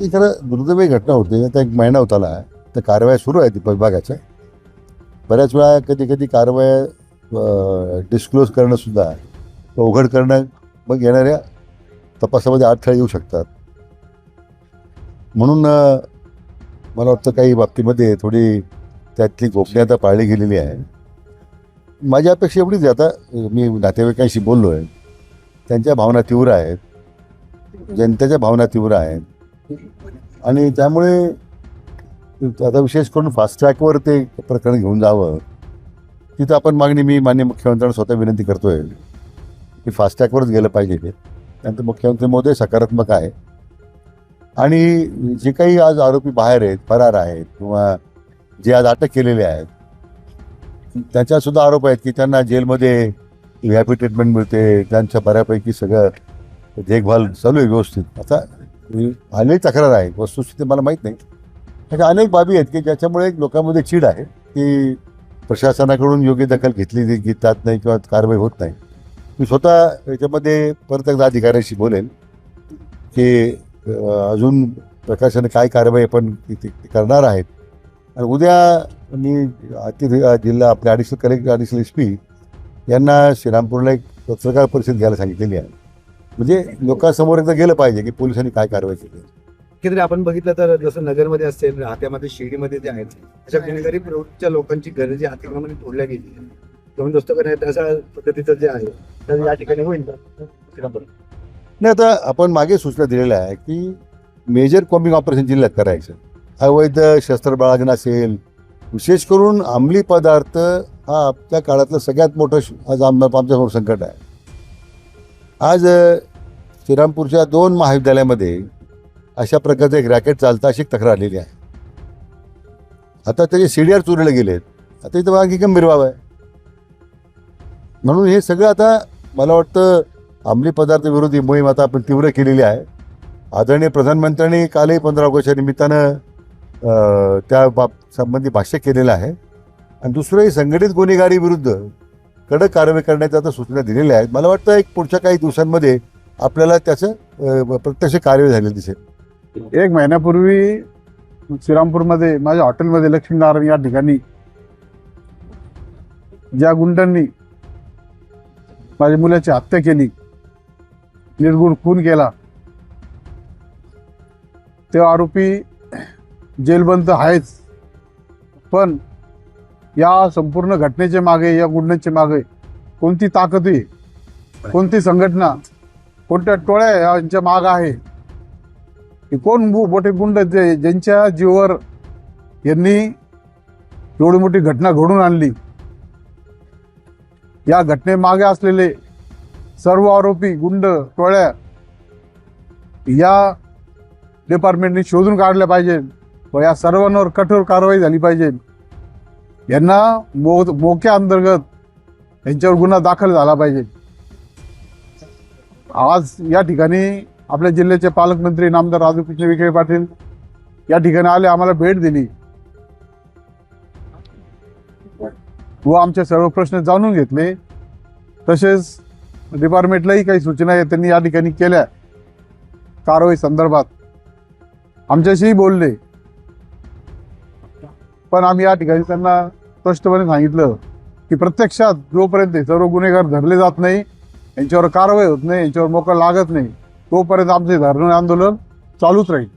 ती खरं दुर्दैवी घटना होती. आता एक महिना होत आला तर कारवाया सुरू आहेत विभागाच्या. बऱ्याच वेळा कधी कधी कारवाया डिस्क्लोज करणंसुद्धा उघड करणं मग येणाऱ्या तपासामध्ये अडथळे येऊ शकतात. म्हणून मला वाटतं काही बाबतीमध्ये थोडी त्यातली गोपनीयता पाळली गेलेली आहे. माझी अपेक्षा एवढीच आहे, आता मी नातेवाईकांशी बोललो आहे, त्यांच्या भावना तीव्र आहेत, जनतेच्या भावना तीव्र आहेत आणि त्यामुळे आता विशेष करून फास्ट ट्रॅकवर ते प्रकरण घेऊन जावं. तिथं आपण मागणी मी माननीय मुख्यमंत्र्यांना स्वतः विनंती करतोय की फास्ट ट्रॅकवरच गेलं पाहिजे. ते त्यानंतर मुख्यमंत्री महोदय सकारात्मक आहे आणि जे काही आज आरोपी बाहेर आहेत, फरार आहेत किंवा जे आज अटक केलेले आहेत, त्याच्यासुद्धा आरोप आहेत की त्यांना जेलमध्ये व्हीआयपी ट्रीटमेंट मिळते, त्यांच्या बऱ्यापैकी सगळं देखभाल चालू आहे व्यवस्थित. आता आलेली तक्रार आहे, वस्तुस्थिती मला माहीत नाही. अशा अनेक बाबी आहेत की ज्याच्यामुळे लोकांमध्ये चीड आहे की प्रशासनाकडून योग्य दखल घेतली जात नाही किंवा कारवाई होत नाही. मी स्वतः याच्यामध्ये परत एकदा अधिकाऱ्यांशी बोलेन की अजून प्रशासनाने काय कारवाई आपण करणार आहेत. आणि उद्या मी जिल्हा आपले ॲडिशनल एस पी यांना श्रीरामपूरला एक पत्रकार परिषद घ्यायला सांगितलेली आहे. म्हणजे लोकांसमोर एकदा गेलं पाहिजे की पोलिसांनी काय कारवाई केली. किती आपण बघितलं तर जसं नगरमध्ये असेल, राहत्यामध्ये, शिर्डीमध्ये जे आहेत अशा गुन्हेगारी प्रवृत्तीच्या लोकांची गरज अतिक्रमणे तोडल्या गेली म्हणून दोस्त करण्यात अशा पद्धतीचं जे आहे तर या ठिकाणी होईल नाही. आता आपण मागे सूचना दिलेल्या आहे की मेजर कॉम्बिंग ऑपरेशन जिल्ह्यात करायचं. अवैध शस्त्र बाळगणं असेल, विशेष करून अंमली पदार्थ हा आपल्या काळातलं सगळ्यात मोठं आज आमच्यासमोर संकट आहे. आज श्रीरामपूरच्या 2 महाविद्यालयामध्ये अशा प्रकारचं एक रॅकेट चालतं अशी एक तक्रार आलेली आहे. आता त्याचे CDR चोरीला गेलेत. आता इथं आणखी गंभीर बाब आहे. म्हणून हे सगळं आता मला वाटतं अंमली पदार्थ विरोधी मोहीम आता आपण तीव्र केलेली आहे. आदरणीय प्रधानमंत्र्यांनी कालही 15 ऑगस्टच्या निमित्तानं त्या संबंधी भाष्य केलेलं आहे. आणि दुसरंही संघटित गुन्हेगारी विरुद्ध कडक कारवाई करण्याच्या आता सूचना दिलेल्या आहेत. मला वाटतं एक पुढच्या काही दिवसांमध्ये आपल्याला त्याचं प्रत्यक्ष कार्यवाही झालेली दिसेल. 1 महिन्यापूर्वी श्रीरामपूरमध्ये माझ्या हॉटेलमध्ये लक्ष्मीनारायण या ठिकाणी ज्या गुंडांनी माझ्या मुलाची हत्या केली, निर्गुण खून केला, ते आरोपी जेलबंद आहेच. पण या संपूर्ण घटनेच्या मागे, या गुंडांच्या मागे कोणती ताकद आहे, कोणती संघटना, कोणत्या टोळ्या यांच्या माग आहे, की कोण मोठे गुंड ज्यांच्या जीवावर यांनी एवढी मोठी घटना घडून आणली. या घटनेमागे असलेले सर्व आरोपी, गुंड, टोळ्या या डिपार्टमेंटने शोधून काढल्या पाहिजे व या सर्वांवर कठोर कारवाई झाली पाहिजे. यांना मोक्या अंतर्गत यांच्यावर गुन्हा दाखल झाला पाहिजे. आज या ठिकाणी आपल्या जिल्ह्याचे पालकमंत्री नामदार राधाकृष्ण विखे पाटील या ठिकाणी आले, आम्हाला भेट दिली व आमचे सर्व प्रश्न जाणून घेतले. तसेच डिपार्टमेंटलाही काही सूचना त्यांनी या ठिकाणी केल्या कारवाई संदर्भात, आमच्याशीही बोलले. पण आम्ही या ठिकाणी त्यांना स्पष्टपणे सांगितलं की प्रत्यक्षात जोपर्यंत सर्व गुन्हेगार धरले जात नाही, यांच्यावर कारवाई होत नाही, यांच्यावर मोकळ लागत नाही, तोपर्यंत आमचे धरणं आंदोलन चालूच राहील.